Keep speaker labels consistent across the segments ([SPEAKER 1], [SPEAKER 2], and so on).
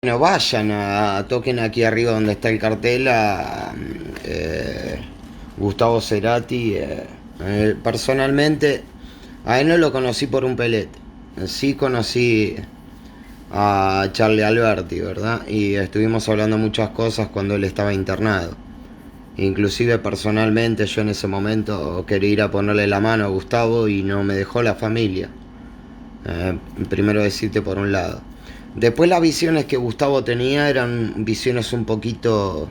[SPEAKER 1] Bueno, vayan toquen aquí arriba donde está el cartel Gustavo Cerati. Personalmente, a él no lo conocí por un pelete. Sí conocí a Charlie Alberti, ¿verdad? Y estuvimos hablando muchas cosas cuando él estaba internado. Inclusive personalmente yo en ese momento quería ir a ponerle la mano a Gustavo y no me dejó la familia. Primero decirte por un lado. Después las visiones que Gustavo tenía eran visiones un poquito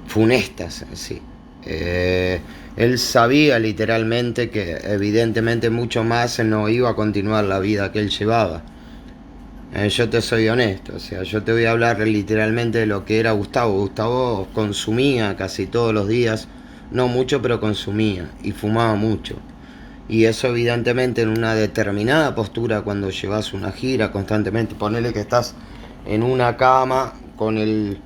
[SPEAKER 1] funestas, sí. Él sabía literalmente que evidentemente mucho más no iba a continuar la vida que él llevaba. Yo te soy honesto, o sea, yo te voy a hablar literalmente de lo que era Gustavo. Gustavo consumía casi todos los días, no mucho, pero consumía y fumaba mucho. Y eso evidentemente en una determinada postura cuando llevas una gira constantemente, ponele que estás en una cama con el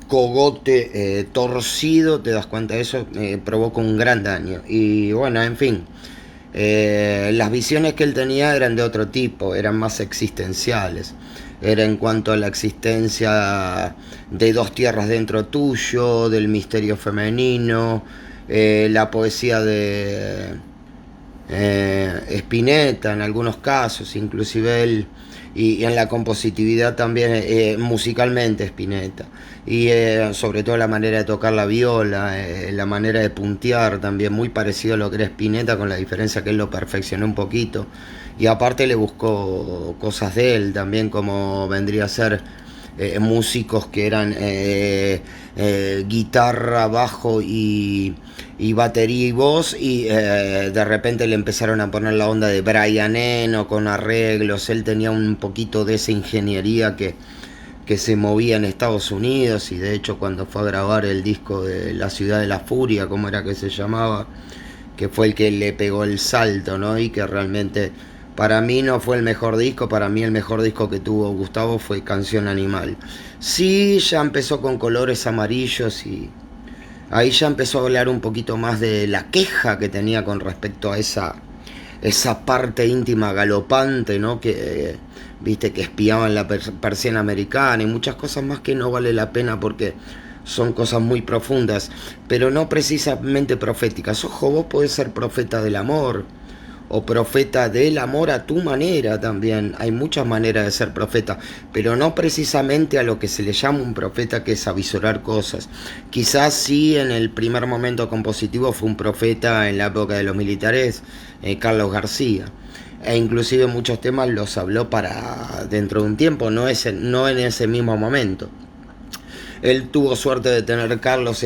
[SPEAKER 1] cogote torcido, te das cuenta de eso, provoca un gran daño. Y bueno, en fin, las visiones que él tenía eran de otro tipo, eran más existenciales. Era en cuanto a la existencia de dos tierras dentro tuyo, del misterio femenino, la poesía de Spinetta en algunos casos, inclusive él, y en la compositividad también, musicalmente Spinetta, y sobre todo la manera de tocar la viola, la manera de puntear también, muy parecido a lo que era Spinetta, con la diferencia que él lo perfeccionó un poquito, y aparte le buscó cosas de él también, como vendría a ser músicos que eran guitarra, bajo y batería y voz, y de repente le empezaron a poner la onda de Brian Eno con arreglos. Él tenía un poquito de esa ingeniería que se movía en Estados Unidos, y de hecho cuando fue a grabar el disco de La Ciudad de la Furia, como era que se llamaba, que fue el que le pegó el salto, ¿no? Y que realmente para mí no fue el mejor disco. Para mí el mejor disco que tuvo Gustavo fue Canción Animal. Sí, ya empezó con Colores Amarillos, y ahí ya empezó a hablar un poquito más de la queja que tenía con respecto a esa parte íntima galopante, ¿no? Que viste que espiaban la persiana americana y muchas cosas más que no vale la pena porque son cosas muy profundas, pero no precisamente proféticas. Ojo, vos podés ser profeta del amor o profeta del amor a tu manera también. Hay muchas maneras de ser profeta, pero no precisamente a lo que se le llama un profeta, que es avisorar cosas. Quizás sí en el primer momento compositivo fue un profeta en la época de los militares, Carlos García. E inclusive muchos temas los habló para dentro de un tiempo, no en ese mismo momento. Él tuvo suerte de tener, Carlos,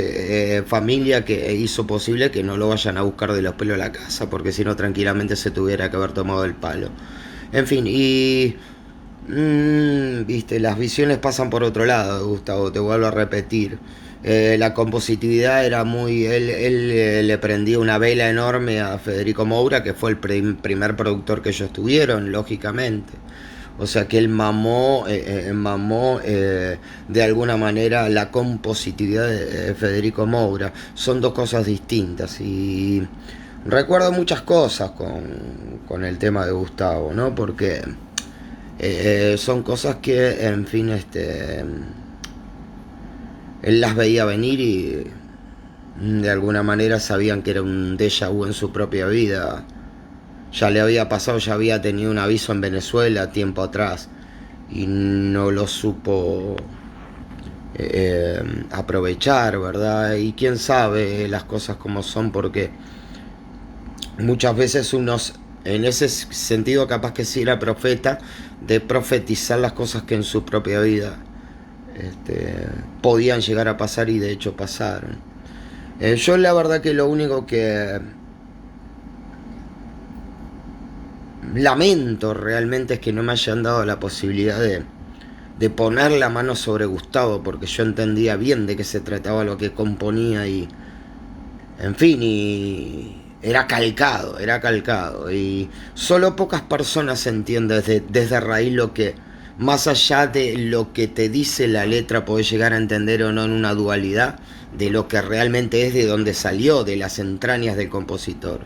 [SPEAKER 1] familia que hizo posible que no lo vayan a buscar de los pelos a la casa, porque si no tranquilamente se tuviera que haber tomado el palo. En fin, y viste, las visiones pasan por otro lado, Gustavo, te vuelvo a repetir. La compositividad era muy... Él le prendía una vela enorme a Federico Moura, que fue el primer productor que ellos tuvieron, lógicamente. O sea que él mamó de alguna manera la compositividad de Federico Moura. Son dos cosas distintas. Y recuerdo muchas cosas con el tema de Gustavo, ¿no? Porque son cosas que, en fin, él las veía venir y de alguna manera sabían que era un déjà vu en su propia vida. Ya le había pasado, ya había tenido un aviso en Venezuela tiempo atrás y no lo supo aprovechar, ¿verdad? Y quién sabe las cosas como son, porque muchas veces unos, en ese sentido, capaz que sí era profeta, de profetizar las cosas que en su propia vida podían llegar a pasar, y de hecho pasaron. Yo la verdad que lo único que lamento realmente es que no me hayan dado la posibilidad de poner la mano sobre Gustavo, porque yo entendía bien de qué se trataba lo que componía, y en fin, y era calcado, y solo pocas personas entienden desde raíz lo que, más allá de lo que te dice la letra, podés llegar a entender o no en una dualidad de lo que realmente es, de donde salió, de las entrañas del compositor.